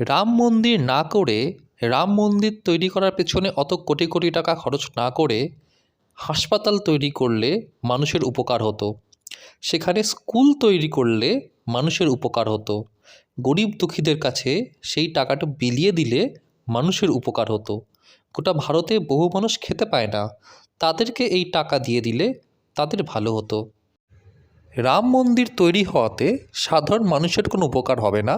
রাম মন্দির না করে, রাম মন্দির তৈরি করার পেছনে অত কোটি কোটি টাকা খরচ না করে হাসপাতাল তৈরি করলে মানুষের উপকার হতো। সেখানে স্কুল তৈরি করলে মানুষের উপকার হতো। গরিব দুঃখীদের কাছে সেই টাকাটা বিলিয়ে দিলে মানুষের উপকার হতো। গোটা ভারতে বহু মানুষ খেতে পায় না, তাদেরকে এই টাকা দিয়ে দিলে তাদের ভালো হতো। রাম মন্দির তৈরি হওয়াতে সাধারণ মানুষের কোনো উপকার হবে না,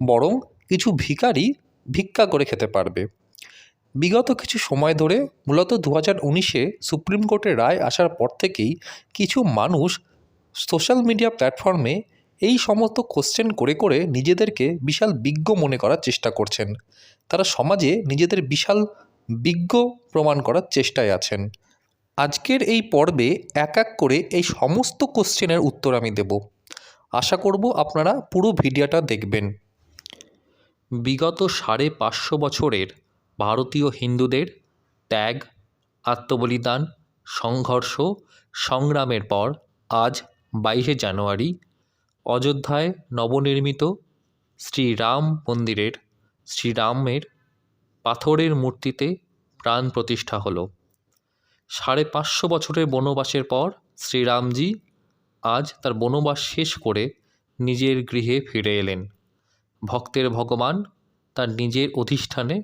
বরং কিছু ভিখারি ভিক্ষা করে খেতে পারবে। বিগত কিছু সময় ধরে, মূলত 2019-এ সুপ্রিম কোর্টের রায় আসার পর থেকেই কিছু মানুষ সোশ্যাল মিডিয়া প্ল্যাটফর্মে এই সমস্ত কোশ্চেন করে করে নিজেদেরকে বিশাল বিজ্ঞ মনে করার চেষ্টা করছেন। তারা সমাজে নিজেদের বিশাল বিজ্ঞ প্রমাণ করার চেষ্টায় আছেন। আজকের এই পর্বে এক এক করে এই সমস্ত কোশ্চেনের উত্তর আমি দেব। আশা করব আপনারা পুরো ভিডিওটা দেখবেন। বিগত 550 বছরের ভারতীয় হিন্দুদের ত্যাগ, আত্মবলিদান, সংঘর্ষ, সংগ্রামের পর আজ 22শে জানুয়ারি অযোধ্যায় নবনির্মিত শ্রীরাম মন্দিরের শ্রীরামের পাথরের মূর্তিতে প্রাণ প্রতিষ্ঠা হলো। 550 বছরের বনবাসের পর শ্রীরামজি আজ তার বনবাস শেষ করে নিজের গৃহে ফিরে এলেন। ভক্তের ভগবান তার নিজের অধিষ্ঠানে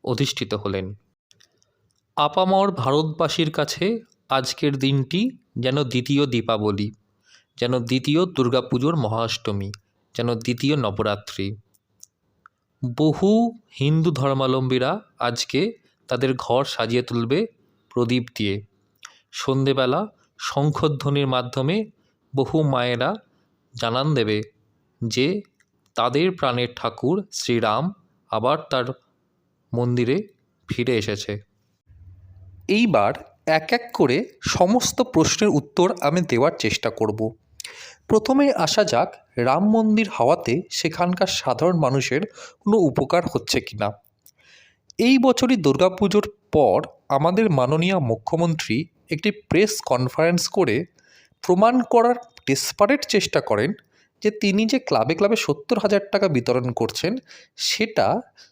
অধিষ্ঠিত হলেন। আপামর ভারতবাসীর কাছে আজকের দিনটি যেন দ্বিতীয় দীপাবলি, যেন দ্বিতীয় দুর্গাপুজোর মহাষ্টমী, যেন দ্বিতীয় নবরাত্রি। বহু হিন্দু ধর্মাবলম্বীরা আজকে তাদের ঘর সাজিয়ে তুলবে প্রদীপ দিয়ে। সন্ধেবেলা শঙ্খধ্বনির মাধ্যমে বহু মায়েরা জানান দেবে যে তাদের প্রাণের ঠাকুর শ্রীরাম আবার তার মন্দিরে ফিরে এসেছে। এইবার এক এক করে সমস্ত প্রশ্নের উত্তর আমি দেওয়ার চেষ্টা করব। প্রথমে আসা যাক রাম মন্দির হওয়াতে সেখানকার সাধারণ মানুষের কোনো উপকার হচ্ছে কি না। এই বছরই দুর্গাপুজোর পর আমাদের মাননীয় মুখ্যমন্ত্রী একটি প্রেস কনফারেন্স করে প্রমাণ করার ডেসপারেট চেষ্টা করেন যে তিনি যে ক্লাবে ক্লাবে 70,000 টাকা বিতরণ করছেন, সেটা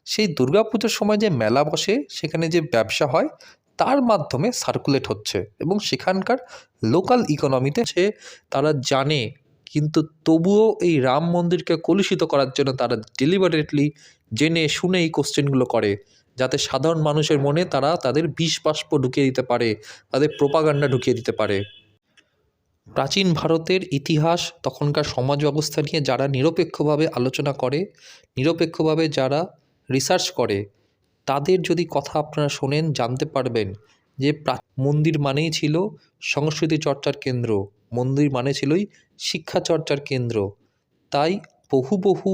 সেই দুর্গাপুজোর সময় যে মেলা বসে সেখানে যে ব্যবসা হয় তার মাধ্যমে সার্কুলেট হচ্ছে এবং সেখানকার লোকাল ইকোনমিতে সে তারা জানে। কিন্তু তবুও এই রাম মন্দিরকে কলুষিত করার জন্য তারা ডেলিবারেটলি জেনে শুনে এই কোশ্চেনগুলো করে, যাতে সাধারণ মানুষের মনে তারা তাদের বিষ বাষ্প ঢুকিয়ে দিতে পারে, তাদের প্রোপাগান্ডা ঢুকিয়ে দিতে পারে। প্রাচীন ভারতের ইতিহাস, তখনকার সমাজ ব্যবস্থা নিয়ে যারা নিরপেক্ষভাবে আলোচনা করে, নিরপেক্ষভাবে যারা রিসার্চ করে, তাদের যদি কথা আপনারা শোনেন জানতে পারবেন যে মন্দির মানেই ছিল সংস্কৃতি চর্চার কেন্দ্র, মন্দির মানে ছিলই শিক্ষা চর্চার কেন্দ্র। তাই বহু বহু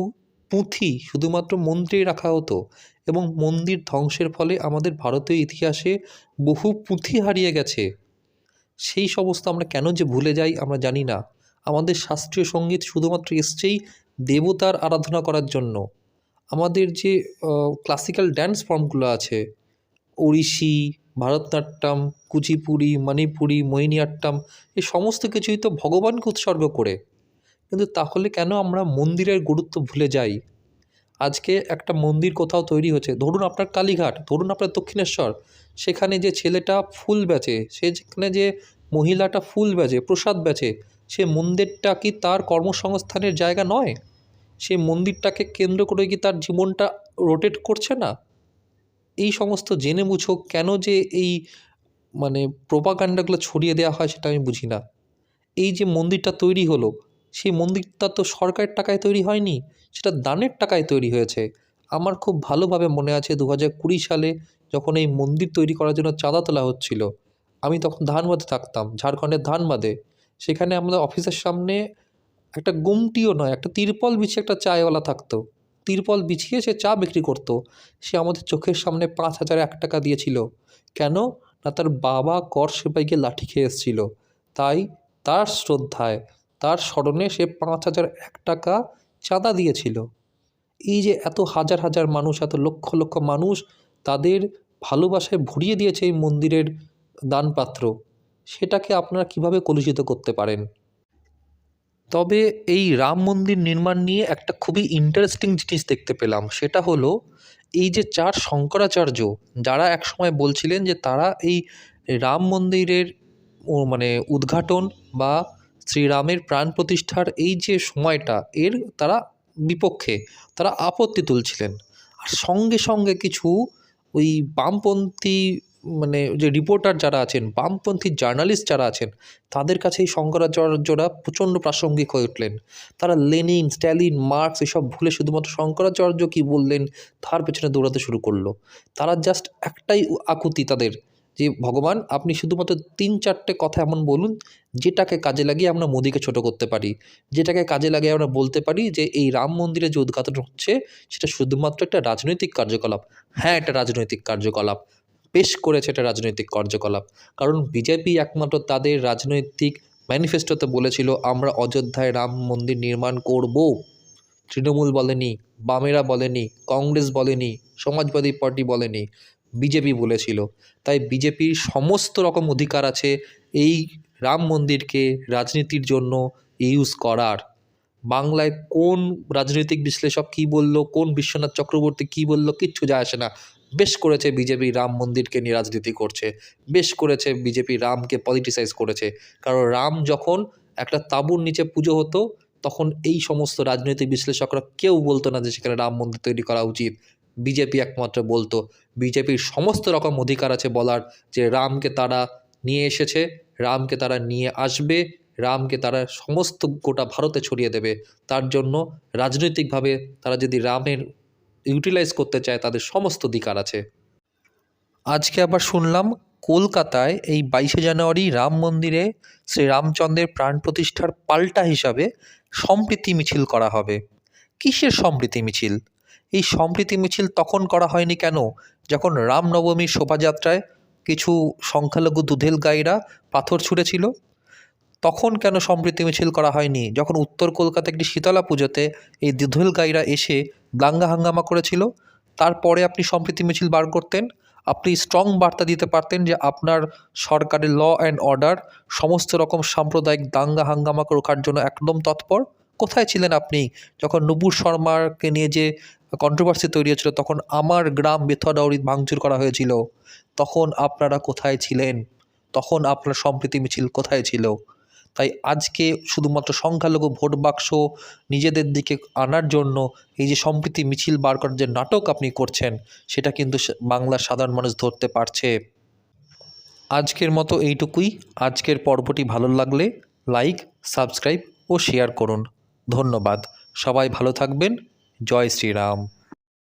পুঁথি শুধুমাত্র মন্দিরেই রাখা হতো এবং মন্দির ধ্বংসের ফলে আমাদের ভারতীয় ইতিহাসে বহু পুঁথি হারিয়ে গেছে। সেই সমস্ত আমরা কেন যে ভুলে যাই আমরা জানি না। আমাদের শাস্ত্রীয় সঙ্গীত শুধুমাত্র এসছেই দেবতার আরাধনা করার জন্য। আমাদের যে ক্লাসিক্যাল ড্যান্স ফর্মগুলো আছে, ওড়িশি, ভারতনাট্যম, কুচিপুড়ি, মণিপুরি, মোহিনীআট্টম, এই সমস্ত কিছুই তো ভগবানকে উৎসর্গ করে। কিন্তু তাহলে কেন আমরা মন্দিরের গুরুত্ব ভুলে যাই? আজকে একটা মন্দির কোথাও তৈরি হচ্ছে, ধরুন আপনার কালীঘাট, ধরুন আপনার দক্ষিণেশ্বর, সেখানে যে ছেলেটা ফুল বেচে, সেখানে যে মহিলাটা ফুল বেচে, প্রসাদ বেচে, সে মন্দিরটা কি তার কর্মসংস্থানের জায়গা নয়? সে মন্দিরটাকে কেন্দ্র করে কি তার জীবনটা রোটেট করছে না? এই সমস্ত জেনে বুঝো কেন যে এই প্রোপাগান্ডাগুলো ছড়িয়ে দেওয়া হয় সেটা আমি বুঝি না। এই যে মন্দিরটা তৈরি হলো, সেই মন্দিরটা তো সরকারের টাকায় তৈরি হয়নি, সেটা দানের টাকায় তৈরি হয়েছে। আমার খুব ভালোভাবে মনে আছে 2020 সালে যখন এই মন্দির তৈরি করার জন্য চাঁদা তোলা হচ্ছিল, আমি তখন ধানবাদে থাকতাম, ঝাড়খণ্ডের ধানবাদে। সেখানে আমাদের অফিসের সামনে একটা গুমটিও নয়, একটা তিরপল বিছিয়ে একটা চায়ওয়ালা থাকতো। তিরপল বিছিয়ে সে চা বিক্রি করতো। সে আমাদের চোখের সামনে 5,001 টাকা দিয়েছিল। কেন না, তার বাবা কর সেপাইকে লাঠি খেয়ে এসেছিল, তাই তার শ্রদ্ধায়, তার স্মরণে সে 5,001 টাকা চাঁদা দিয়েছিল। এই যে এত হাজার হাজার মানুষ, এত লক্ষ লক্ষ মানুষ তাদের ভালোবাসায় ভরিয়ে দিয়েছে এই মন্দিরের দানপাত্র, সেটাকে আপনারা কিভাবে কলুষিত করতে পারেন? তবে এই রাম মন্দির নির্মাণ নিয়ে একটা খুবই ইন্টারেস্টিং জিনিস দেখতে পেলাম, সেটা হলো এই যে 4 শঙ্করাচার্য যারা একসময় বলছিলেন যে তারা এই রাম মন্দিরের মানে উদ্ঘাটন বা শ্রীরামের প্রাণ প্রতিষ্ঠার এই যে সময়টা এর তারা বিপক্ষে, তারা আপত্তি তুলছিলেন। আর সঙ্গে সঙ্গে কিছু ওই বামপন্থী মানে যে রিপোর্টার যারা আছেন, বামপন্থী জার্নালিস্ট যারা আছেন, তাদের কাছে এই শঙ্করাচার্যরা প্রচণ্ড প্রাসঙ্গিক হয়ে উঠলেন। তারা লেনিন, স্ট্যালিন, মার্কস এসব ভুলে শুধুমাত্র শঙ্করাচার্য কী বললেন তার পেছনে দৌড়াতে শুরু করলো। তারা জাস্ট একটাই আকুতি তাদের, যে ভগবান আপনি শুধুমাত্র 3-4টে কথা এমন বলুন যেটাকে কাজে লাগিয়ে আমরা মোদিকে ছোট করতে পারি, যেটাকে কাজে লাগিয়ে আমরা বলতে পারি যে এই রাম মন্দিরে যে উদ্ঘাটন হচ্ছে সেটা শুধুমাত্র একটা রাজনৈতিক কার্যকলাপ। হ্যাঁ, এটা রাজনৈতিক কার্যকলাপ, পেশ করেছে এটা রাজনৈতিক কার্যকলাপ। কারণ বিজেপি একমাত্র তাদের রাজনৈতিক ম্যানিফেস্টোতে বলেছিল আমরা অযোধ্যায় রাম মন্দির নির্মাণ করব। তৃণমূল বলেনি, বামেরা বলেনি, কংগ্রেস বলেনি, সমাজবাদী পার্টি বলেনি, বিজেপি বলেছিল। তাই বিজেপির সমস্ত রকম অধিকার আছে এই রাম মন্দিরকে রাজনীতির জন্য ইউজ করার। বাংলায় কোন রাজনৈতিক বিশ্লেষক কী বলল, কোন বিশ্বনাথ চক্রবর্তী কী বলল, কিচ্ছু যায় আসে না। বেশ করেছে বিজেপি রাম মন্দিরকে নিয়ে রাজনীতি করছে, বেশ করেছে বিজেপি রামকে পলিটিসাইজ করেছে। কারণ রাম যখন একটা তাঁবুর নিচে পুজো হতো তখন এই সমস্ত রাজনৈতিক বিশ্লেষকরা কেউ বলতো না যে সেখানে রাম মন্দির তৈরি করা উচিত। বিজেপি একমাত্র বলতো। বিজেপির সমস্ত রকম অধিকার আছে বলার যে রামকে তারা নিয়ে এসেছে, রামকে তারা নিয়ে আসবে, রামকে তারা সমস্ত গোটা ভারতে ছড়িয়ে দেবে। তার জন্য রাজনৈতিকভাবে তারা যদি রামের ইউটিলাইজ করতে চায় তাদের সমস্ত অধিকার আছে। আজকে আবার শুনলাম কলকাতায় এই 22শে জানুয়ারি রাম মন্দিরে শ্রীরামচন্দ্রের প্রাণ প্রতিষ্ঠার পাল্টা হিসাবে সম্প্রীতি মিছিল করা হবে। কিসের সম্প্রীতি মিছিল? এই সম্প্রীতি মিছিল তখন করা হয়নি কেন, যখন রামনবমীর শোভাযাত্রায় কিছু সংখ্যালঘু দুধেল গাইরা পাথর ছুঁড়েছিল? তখন কেন সম্প্রীতি মিছিল করা হয়নি যখন উত্তর কলকাতা একটি শীতলা পুজোতে এই দুধেল গাইরা এসে দাঙ্গা হাঙ্গামা করেছিল? তারপরে আপনি সম্প্রীতি মিছিল বার করতেন। আপনি স্ট্রং বার্তা দিতে পারতেন যে আপনার সরকারের ল অ্যান্ড অর্ডার সমস্ত রকম সাম্প্রদায়িক দাঙ্গা হাঙ্গামা রোখার জন্য একদম তৎপর। কোথায় ছিলেন আপনি যখন নুপুর শর্মাকে নিয়ে যে কন্ট্রোভার্সি তৈরি হয়েছিল, তখন আমার গ্রাম বেথুয়াডাউরি ভাঙচুর করা হয়েছিল? তখন আপনারা কোথায় ছিলেন? তখন আপনার সম্প্রীতি মিছিল কোথায় ছিল? তাই আজকে শুধুমাত্র সংখ্যালঘু ভোট বাক্স নিজেদের দিকে আনার জন্য এই যে সম্প্রীতি মিছিল বার করার যে নাটক আপনি করছেন, সেটা কিন্তু বাংলার সাধারণ মানুষ ধরতে পারছে। আজকের মতো এইটুকুই। আজকের পর্বটি ভালো লাগলে লাইক, সাবস্ক্রাইব ও শেয়ার করুন। ধন্যবাদ। সবাই ভালো থাকবেন। জয় শ্রীরাম।